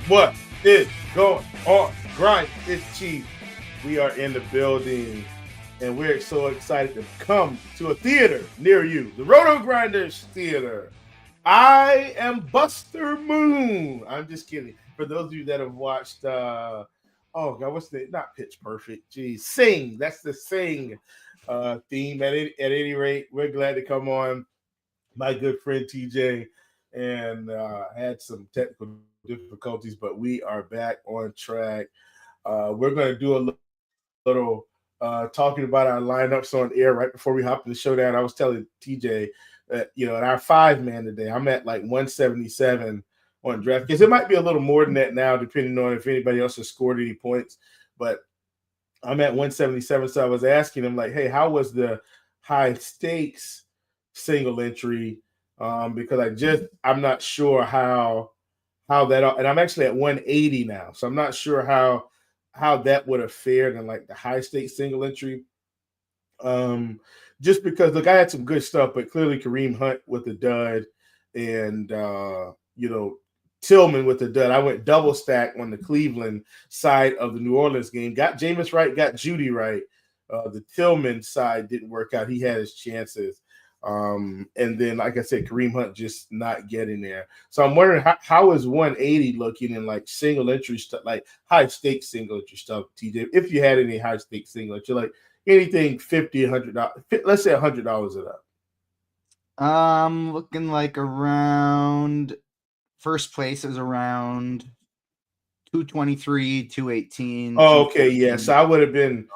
What is going on? Grind. It's Chief. We are in the building, and we're so excited to come to a theater near you, the RotoGrinders Theater. I am Buster Moon. I'm just kidding. For those of you that have watched, oh God, what's the not Pitch Perfect? Geez, Sing. That's the Sing theme. At any rate, we're glad to come on. My good friend TJ, and had some technical difficulties, but we are back on track. We're going to do a little talking about our lineups on air right before we hop in the showdown. I was telling TJ that, in our 5-man today, I'm at like 177 on draft because it might be a little more than that now, depending on if anybody else has scored any points. But I'm at 177. So I was asking him, like, hey, how was the high stakes single entry? Because I'm not sure how that, and I'm actually at 180 now, so I'm not sure how that would have fared in like the high stakes single entry. Just because look, I had some good stuff, but clearly Kareem Hunt with the dud, and Tillman with the dud. I went double stack on the Cleveland side of the New Orleans game. Got Jameis right, got Judy right. The Tillman side didn't work out. He had his chances. And then, like I said, Kareem Hunt just not getting there. So I'm wondering how is 180 looking in like single entry stuff, like high stakes single entry stuff, TJ? If you had any high stakes single entry, like anything $50, $100, let's say $100 it up. Looking like around first place is around 223, 218. Oh, okay, yeah. So I would have been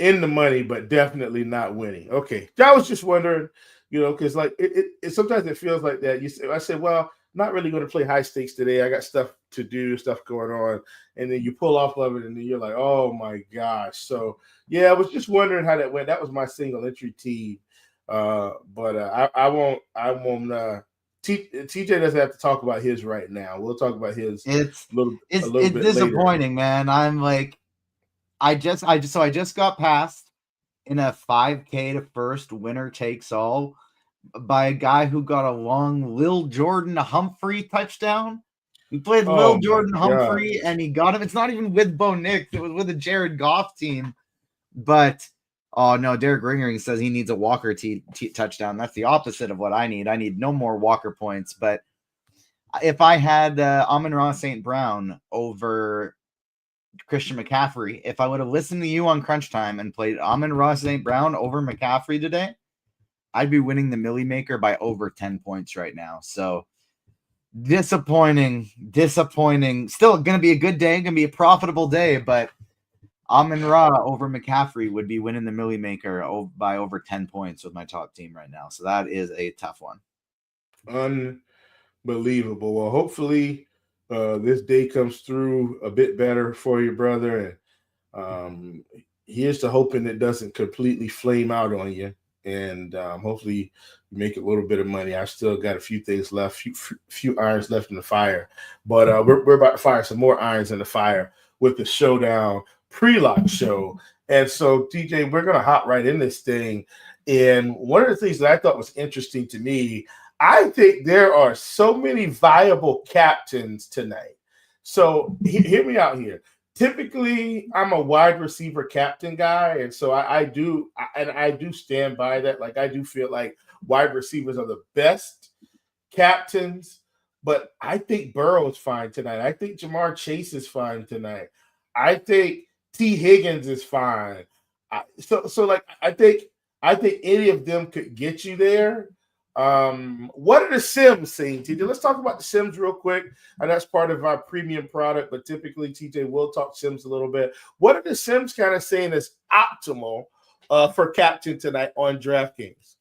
in the money, but definitely not winning. Okay, I was just wondering, because like it sometimes it feels like that. I said, well, not really going to play high stakes today. I got stuff to do, stuff going on, and then you pull off of it, and then you're like, oh my gosh. So yeah, I was just wondering how that went. That was my single entry team, but I won't. TJ doesn't have to talk about his right now. We'll talk about his a little bit disappointing, later. Man. I'm like, I just got passed in a 5K to first winner takes all by a guy who got a long Lil Jordan Humphrey touchdown. He played Lil Jordan Humphrey and he got him. It's not even with Bo Nix. It was with a Jared Goff team. But, oh no, Derek Ringering says he needs a Walker touchdown. That's the opposite of what I need. I need no more Walker points. But if I had Amon-Ra St. Brown over Christian McCaffrey, if I would have listened to you on Crunch Time and played Amon-Ra St. Brown over McCaffrey today, I'd be winning the Millie Maker by over 10 points right now. So disappointing. Still going to be a good day, going to be a profitable day, but Amon-Ra over McCaffrey would be winning the Millie Maker by over 10 points with my top team right now. So that is a tough one. Unbelievable. Well, hopefully this day comes through a bit better for you, brother. And here's to hoping it doesn't completely flame out on you. And hopefully you make a little bit of money. I've still got a few things left, few irons left in the fire. But we're about to fire some more irons in the fire with the Showdown pre-lock show. And so, TJ, we're going to hop right in this thing. And one of the things that I thought was interesting to me, I think there are so many viable captains tonight. So hear me out here. Typically, I'm a wide receiver captain guy, and so I do stand by that. Like I do feel like wide receivers are the best captains, but I think Burrow is fine tonight. I think Jamar Chase is fine tonight. I think T. Higgins is fine. So I think any of them could get you there. What are the Sims saying, TJ? Let's talk about the Sims real quick. And that's part of our premium product, but typically TJ will talk Sims a little bit. What are the Sims kind of saying is optimal for captain tonight on DraftKings?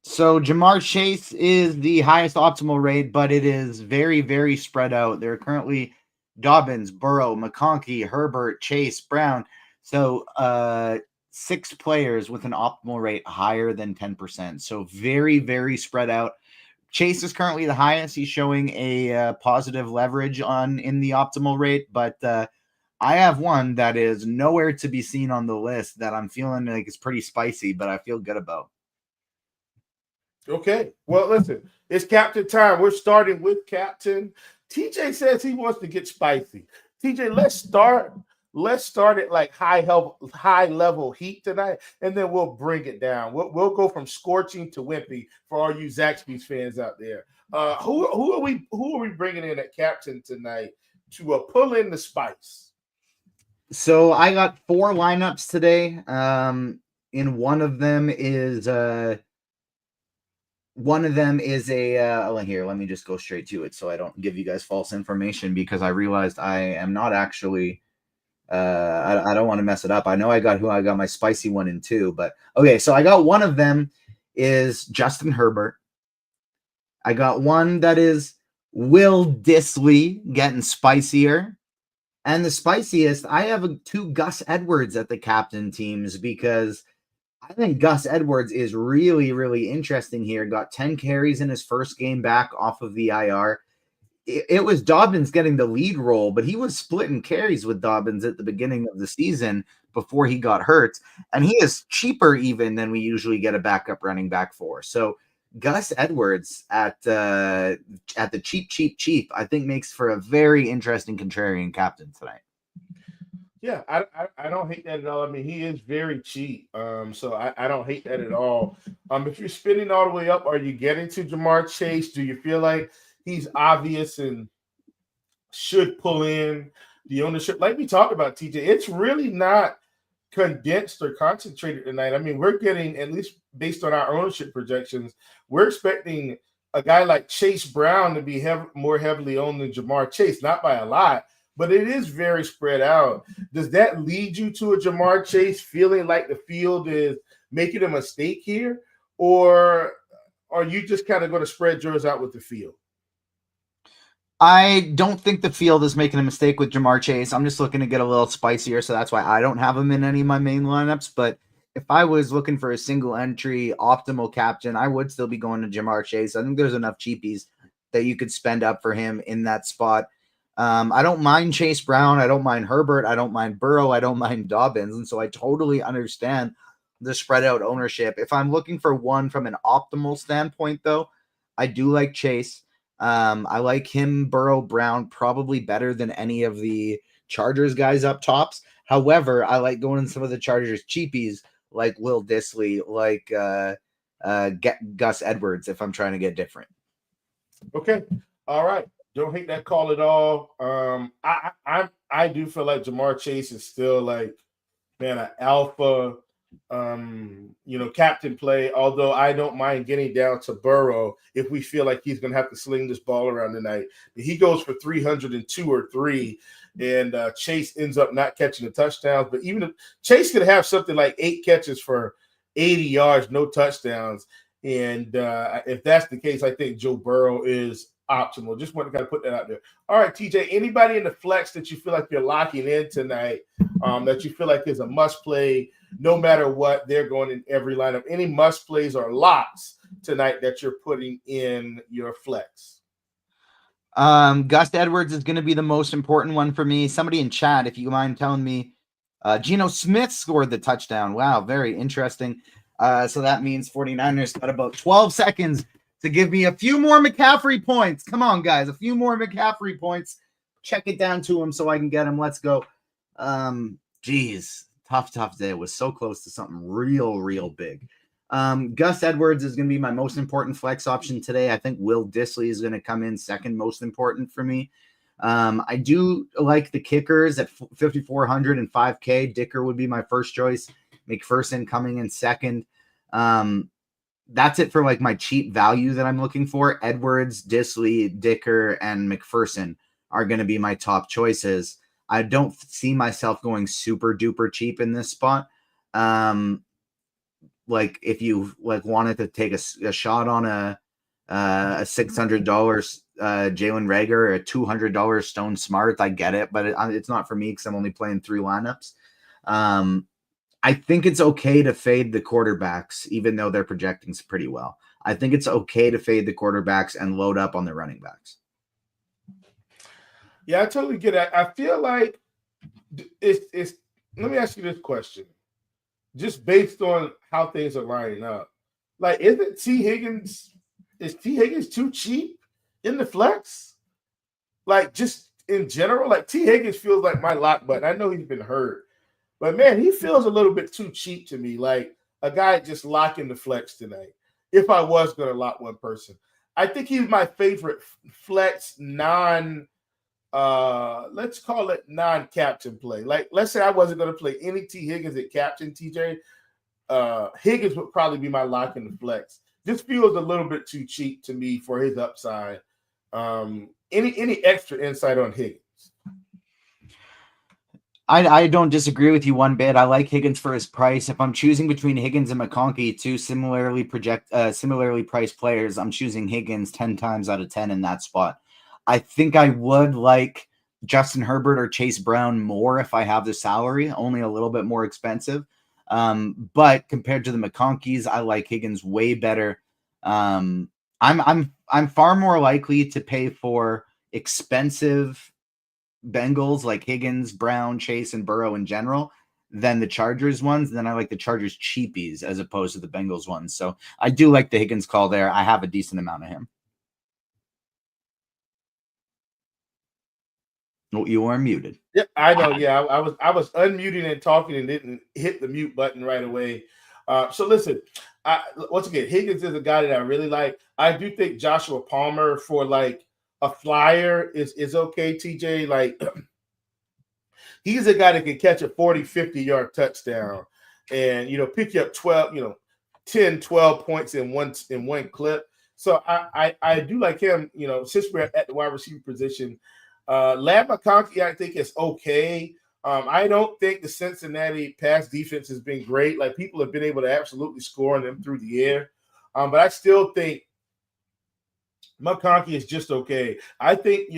So Jamar Chase is the highest optimal rate, but it is very, very spread out. There are currently Dobbins, Burrow, McConkey, Herbert, Chase, Brown. So 6 players with an optimal rate higher than 10%. So very, very spread out. Chase is currently the highest. He's showing a positive leverage in the optimal rate, but I have one that is nowhere to be seen on the list that I'm feeling like it's pretty spicy, but I feel good about. Okay. Well, listen, it's captain time. We're starting with captain. TJ says he wants to get spicy. TJ, let's start at like high level heat tonight, and then we'll bring it down. We'll go from scorching to wimpy for all you Zaxby's fans out there. Who are we bringing in at captain tonight to pull in the spice? So I got 4 lineups today. In one of them is a here, let me just go straight to it so I don't give you guys false information, because I realized I am not actually I don't want to mess it up. I know I got my spicy one in 2, but okay, so I got one of them is Justin Herbert. I got one that is Will Dissly, getting spicier. And the spiciest, I have 2 Gus Edwards at the captain teams, because I think Gus Edwards is really, really interesting here. Got 10 carries in his first game back off of the IR. It was Dobbins getting the lead role, but he was splitting carries with Dobbins at the beginning of the season before he got hurt. And he is cheaper even than we usually get a backup running back for. So Gus Edwards at the cheap, I think makes for a very interesting contrarian captain tonight. Yeah, I don't hate that at all. I mean, he is very cheap, so I don't hate that at all. If you're spinning all the way up, are you getting to Jamar Chase? Do you feel like he's obvious and should pull in the ownership? Like we talked about, TJ, it's really not condensed or concentrated tonight. I mean, we're getting, at least based on our ownership projections, we're expecting a guy like Chase Brown to be more heavily owned than Jamar Chase, not by a lot, but it is very spread out. Does that lead you to a Jamar Chase feeling like the field is making a mistake here? Or are you just kind of going to spread yours out with the field? I don't think the field is making a mistake with Jamar Chase. I'm just looking to get a little spicier, so that's why I don't have him in any of my main lineups. But if I was looking for a single entry optimal captain, I would still be going to Jamar Chase. I think there's enough cheapies that you could spend up for him in that spot. I don't mind Chase Brown. I don't mind Herbert. I don't mind Burrow. I don't mind Dobbins. And so I totally understand the spread out ownership. If I'm looking for one from an optimal standpoint, though, I do like Chase. I like him, Burrow, Brown, probably better than any of the Chargers guys up tops. However, I like going in some of the Chargers cheapies like Will Dissly, like Gus Edwards, if I'm trying to get different. Okay. All right. Don't hate that call at all. I do feel like Jamar Chase is still like, man, an alpha, captain play. Although I don't mind getting down to Burrow if we feel like he's going to have to sling this ball around tonight. He goes for 302 or 3, and Chase ends up not catching the touchdowns. But even if Chase could have something like 8 catches for 80 yards, no touchdowns. And if that's the case, I think Joe Burrow is optimal. Just want to kind of put that out there. All right, TJ, anybody in the flex that you feel like you're locking in tonight that you feel like is a must play no matter what, they're going in every lineup? Any must plays or locks tonight that you're putting in your flex? Gus Edwards is going to be the most important one for me. Somebody in chat, if you mind telling me, Geno Smith scored the touchdown. Wow, very interesting. So that means 49ers got about 12 seconds to give me a few more McCaffrey points. Come on, guys, a few more McCaffrey points. Check it down to him so I can get him. Let's go. Geez, tough day. It was so close to something real big. Gus Edwards is going to be my most important flex option today. I think Will Dissly is going to come in second most important for me. I do like the kickers at 5,400 and 5K. Dicker would be my first choice. McPherson coming in second. That's it for like my cheap value that I'm looking for. Edwards, Dissly, Dicker, and McPherson are going to be my top choices. I don't see myself going super duper cheap in this spot. Like if you like wanted to take a shot on a $600 Jalen Reagor or a $200 Stone Smart, I get it, but it's not for me because I'm only playing 3 lineups. I think it's okay to fade the quarterbacks, even though they're projecting pretty well. I think it's okay to fade the quarterbacks and load up on the running backs. Yeah, I totally get it. I feel like it's let me ask you this question. Just based on how things are lining up. Like, is T. Higgins too cheap in the flex? like just in general, like T. Higgins feels like my lock button. I know he's been hurt, but man, he feels a little bit too cheap to me. Like a guy just locking the flex tonight. If I was going to lock one person, I think he's my favorite flex let's call it non-captain play. Like, let's say I wasn't going to play any T. Higgins at captain, TJ. Higgins would probably be my lock in the flex. This feels a little bit too cheap to me for his upside. Any extra insight on Higgins? I don't disagree with you one bit. I like Higgins for his price. If I'm choosing between Higgins and McConkey, two similarly priced players, I'm choosing Higgins 10 times out of 10 in that spot. I think I would like Justin Herbert or Chase Brown more if I have the salary, only a little bit more expensive. But compared to the McConkeys, I like Higgins way better. I'm far more likely to pay for expensive Bengals like Higgins, Brown, Chase, and Burrow in general than the Chargers ones. Then I like the Chargers cheapies as opposed to the Bengals ones. So I do like the Higgins call there. I have a decent amount of him. Oh, you are muted. Yep, I know. Yeah, I was unmuting and talking and didn't hit the mute button right away. So listen, once again, Higgins is a guy that I really like. I do think Joshua Palmer for like a flyer is okay, TJ. Like he's a guy that can catch a 40, 50-yard touchdown and pick you up 12, 10, 12 points in one clip. So I do like him, since we're at the wide receiver position. Lab McConkey, I think, is okay. I don't think the Cincinnati pass defense has been great. Like people have been able to absolutely score on them through the air. But I still think McConkey is just okay. I think,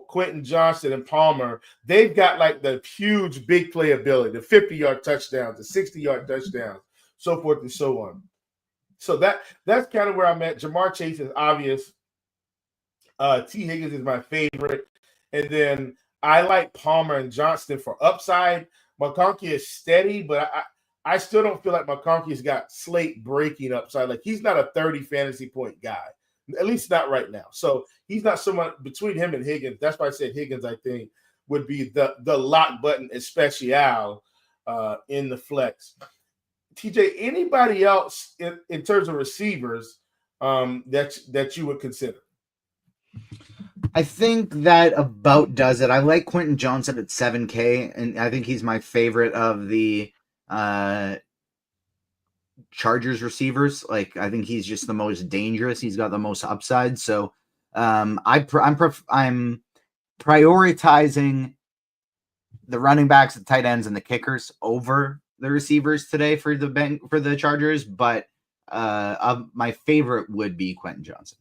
Quentin Johnson and Palmer, they've got like the huge big playability, the 50-yard touchdowns, the 60-yard touchdowns, so forth and so on. So that's kind of where I'm at. Jamar Chase is obvious. T. Higgins is my favorite. And then I like Palmer and Johnston for upside. McConkey is steady, but I still don't feel like McConkey's got slate breaking upside. Like he's not a 30 fantasy point guy, at least not right now. So he's not someone between him and Higgins. That's why I said Higgins, I think, would be the lock button especial in the flex. TJ, anybody else in terms of receivers that you would consider? I think that about does it. I like Quentin Johnson at 7K, and I think he's my favorite of the Chargers receivers. Like I think he's just the most dangerous. He's got the most upside. So I'm prioritizing the running backs, the tight ends, and the kickers over the receivers today for the Chargers. But my favorite would be Quentin Johnson.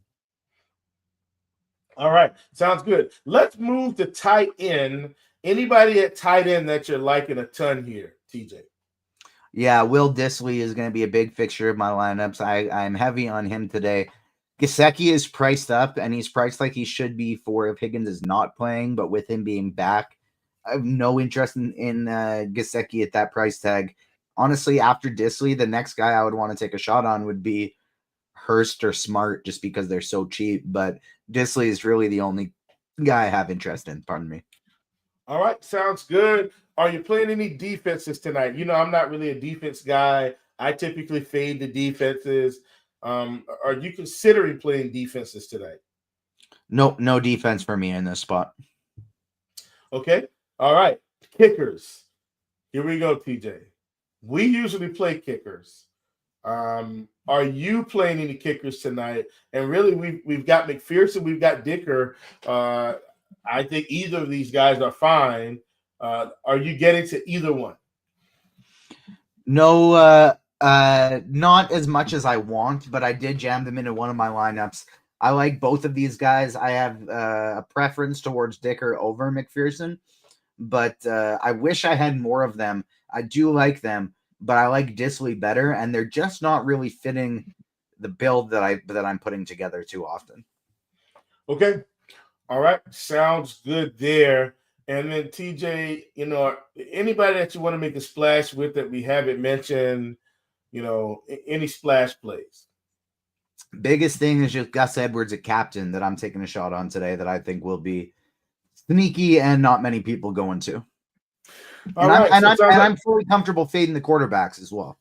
All right. Sounds good. Let's move to tight end. Anybody at tight end that you're liking a ton here, TJ? Yeah, Will Dissly is going to be a big fixture of my lineups. I'm heavy on him today. Gesicki is priced up, and he's priced like he should be for if Higgins is not playing, but with him being back, I have no interest in Gesicki at that price tag. Honestly, after Dissly, the next guy I would want to take a shot on would be Hurst or Smart just because they're so cheap, but Dissly is really the only guy I have interest in. Pardon me. All right. Sounds good. Are you playing any defenses tonight? I'm not really a defense guy. I typically fade the defenses. Are you considering playing defenses tonight? No defense for me in this spot. Okay. All right. Kickers. Here we go, TJ. We usually play kickers. Are you playing any kickers tonight? And really, we've got McPherson, we've got Dicker. I think either of these guys are fine. Are you getting to either one? No, not as much as I want, but I did jam them into one of my lineups. I like both of these guys. I have a preference towards Dicker over McPherson, but I wish I had more of them. I do like them, but I like Dissly better, and they're just not really fitting the build that I'm putting together too often. Okay. All right. Sounds good there. And then TJ, anybody that you want to make a splash with that we haven't mentioned, any splash plays? Biggest thing is just Gus Edwards, a captain that I'm taking a shot on today that I think will be sneaky and not many people going to. All right. I'm fully comfortable fading the quarterbacks as well.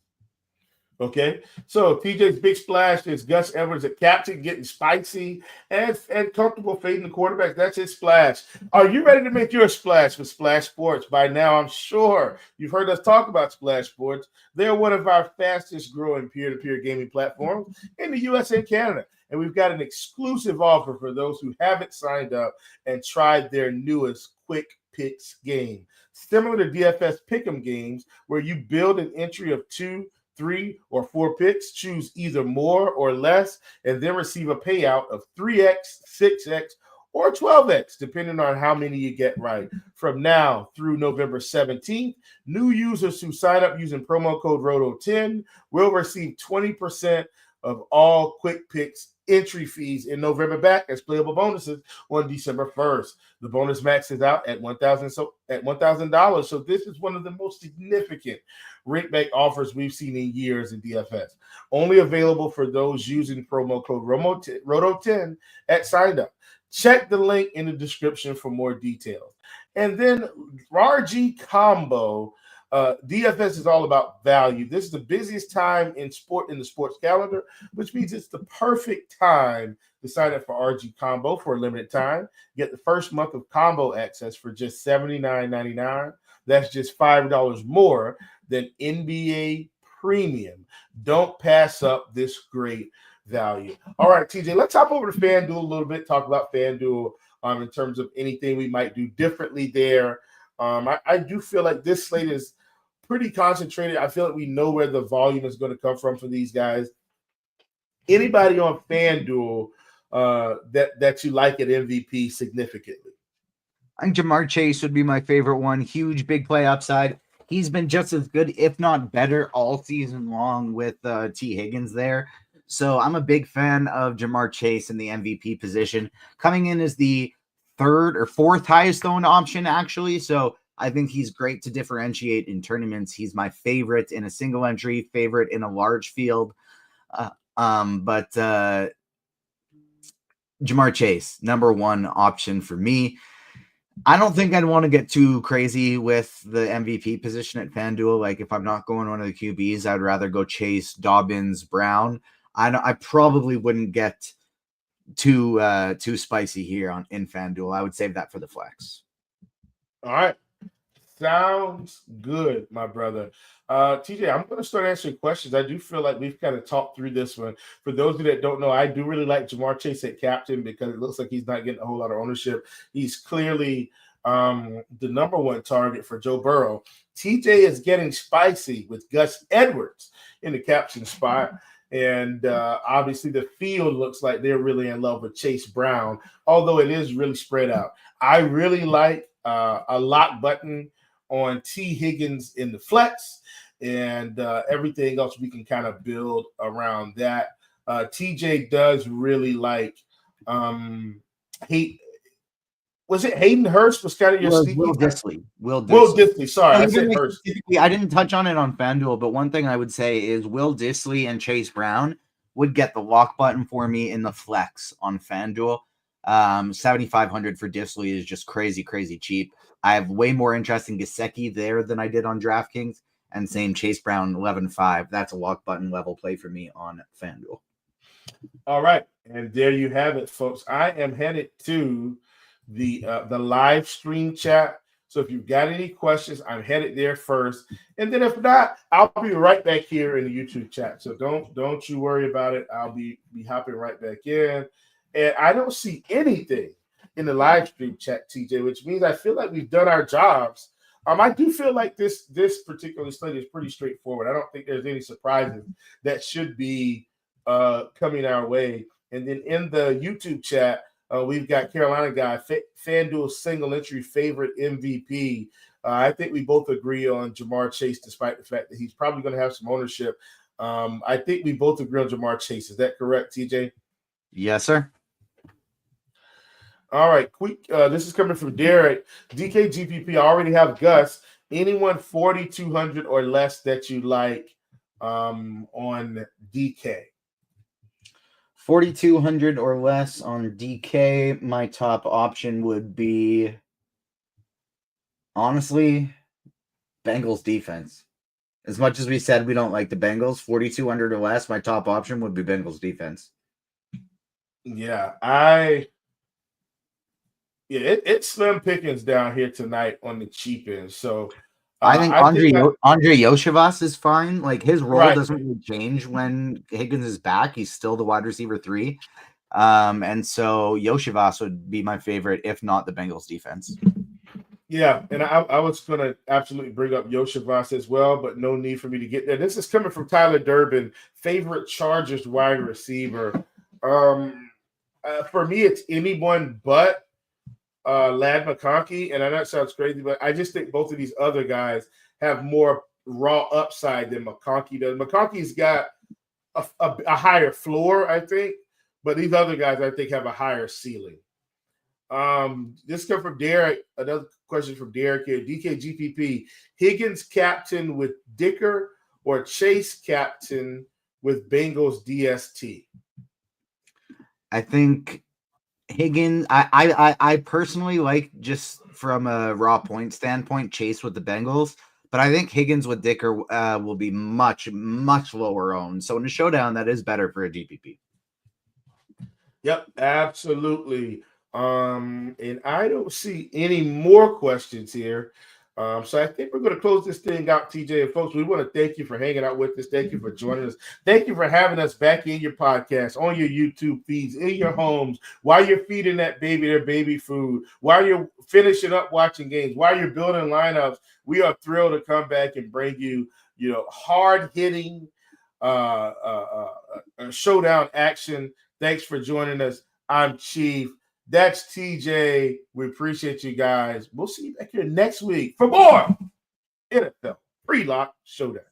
Okay, so TJ's big splash is Gus Edwards at captain, getting spicy and comfortable fading the quarterback. That's his splash. Are you ready to make your splash with Splash Sports? By now, I'm sure you've heard us talk about Splash Sports. They're one of our fastest growing peer-to-peer gaming platforms in the US and Canada. And we've got an exclusive offer for those who haven't signed up and tried their newest Quick Picks game. Similar to DFS Pick'em games, where you build an entry of 2, 3, or 4 picks, choose either more or less, and then receive a payout of 3x, 6x, or 12x, depending on how many you get right. From now through November 17th, new users who sign up using promo code ROTO10 will receive 20% of all Quick Picks entry fees in November back as playable bonuses on December 1st. The bonus maxes out at $1,000. So this is one of the most significant rate back offers we've seen in years in DFS. Only available for those using promo code ROTO10 at sign up. Check the link in the description for more details. And then RG Combo. DFS is all about value. This is the busiest time in the sports calendar, which means it's the perfect time to sign up for RG Combo for a limited time. Get the first month of combo access for just $79.99. That's just $5 more than NBA Premium. Don't pass up this great value. All right, TJ, let's hop over to FanDuel a little bit, talk about FanDuel in terms of anything we might do differently there. I do feel like this slate is pretty concentrated. I feel like we know where the volume is going to come from for these guys. Anybody on FanDuel that you like at MVP significantly? I think Jamar Chase would be my favorite one. Huge big play upside. He's been just as good, if not better, all season long with T. Higgins there. So I'm a big fan of Jamar Chase in the MVP position. Coming in as the third or fourth highest owned option, actually. So I think he's great to differentiate in tournaments. He's my favorite in a single entry, favorite in a large field. But Jamar Chase, number one option for me. I don't think I'd want to get too crazy with the MVP position at FanDuel. Like if I'm not going one of the QBs, I'd rather go Chase, Dobbins, Brown. I probably wouldn't get too spicy here in FanDuel. I would save that for the flex. All right. Sounds good, my brother. TJ, I'm going to start answering questions. I do feel like we've kind of talked through this one. For those of you that don't know, I do really like Jamar Chase at captain because it looks like he's not getting a whole lot of ownership. He's clearly the number one target for Joe Burrow. TJ is getting spicy with Gus Edwards in the captain spot. And obviously the field looks like they're really in love with Chase Brown, although it is really spread out. I really like a lock button on T. Higgins in the flex, and everything else we can kind of build around that. TJ does really like was it Hayden Hurst was kind of your sneaky? Will Dissly. Will Dissly. Sorry, I said Hurst. I didn't touch on it on FanDuel, but one thing I would say is Will Dissly and Chase Brown would get the lock button for me in the flex on FanDuel. 7,500 for Dissly is just crazy, crazy cheap. I have way more interest in Gesicki there than I did on DraftKings, and same Chase Brown 11.5. That's a lock button level play for me on FanDuel. All right, and there you have it, folks. I am headed to the live stream chat. So if you've got any questions, I'm headed there first, and then if not, I'll be right back here in the YouTube chat. So don't you worry about it. I'll be hopping right back in, and I don't see anything in the live stream chat, TJ, which means I feel like we've done our jobs. I do feel like this particular slate is pretty straightforward. I don't think there's any surprises that should be coming our way. And then in the YouTube chat, we've got Carolina guy, FanDuel single entry favorite MVP. I think we both agree on Jamar Chase, despite the fact that he's probably going to have some ownership. I think we both agree on Jamar Chase. Is that correct, TJ? Yes, sir. All right, quick. This is coming from Derek. DKGPP, I already have Gus. Anyone 4,200 or less that you like on DK? 4,200 or less on DK. My top option would be Honestly, Bengals defense. As much as we said we don't like the Bengals, 4,200 or less, my top option would be Bengals defense. Yeah, it's slim pickings down here tonight on the cheap end. So I think Andre Yoshivas is fine. Like his role doesn't really change when Higgins is back. He's still the wide receiver 3. And so Yoshivas would be my favorite, if not the Bengals defense. Yeah, and I was going to absolutely bring up Yoshivas as well, but no need for me to get there. This is coming from Tyler Durbin, favorite Chargers wide receiver. For me, it's anyone but Lad McConkey, and I know it sounds crazy, but I just think both of these other guys have more raw upside than McConkey does. McConkey's got a higher floor, I think, but these other guys, I think, have a higher ceiling. This comes from Derek. Another question from Derek here. DKGPP, Higgins captain with Dicker or Chase captain with Bengals DST? I think Higgins, I personally like, just from a raw point standpoint, Chase with the Bengals, but I think Higgins with Dicker will be much, much lower owned. So in a showdown, that is better for a GPP. Yep, absolutely. And I don't see any more questions here. So I think we're going to close this thing out, TJ. And folks, we want to thank you for hanging out with us. Thank you for joining us. Thank you for having us back in your podcast, on your YouTube feeds, in your homes, while you're feeding that baby their baby food, while you're finishing up watching games, while you're building lineups. We are thrilled to come back and bring you, hard-hitting showdown action. Thanks for joining us. I'm Chief. That's TJ. We appreciate you guys. We'll see you back here next week for more NFL Pre-Lock Showdown.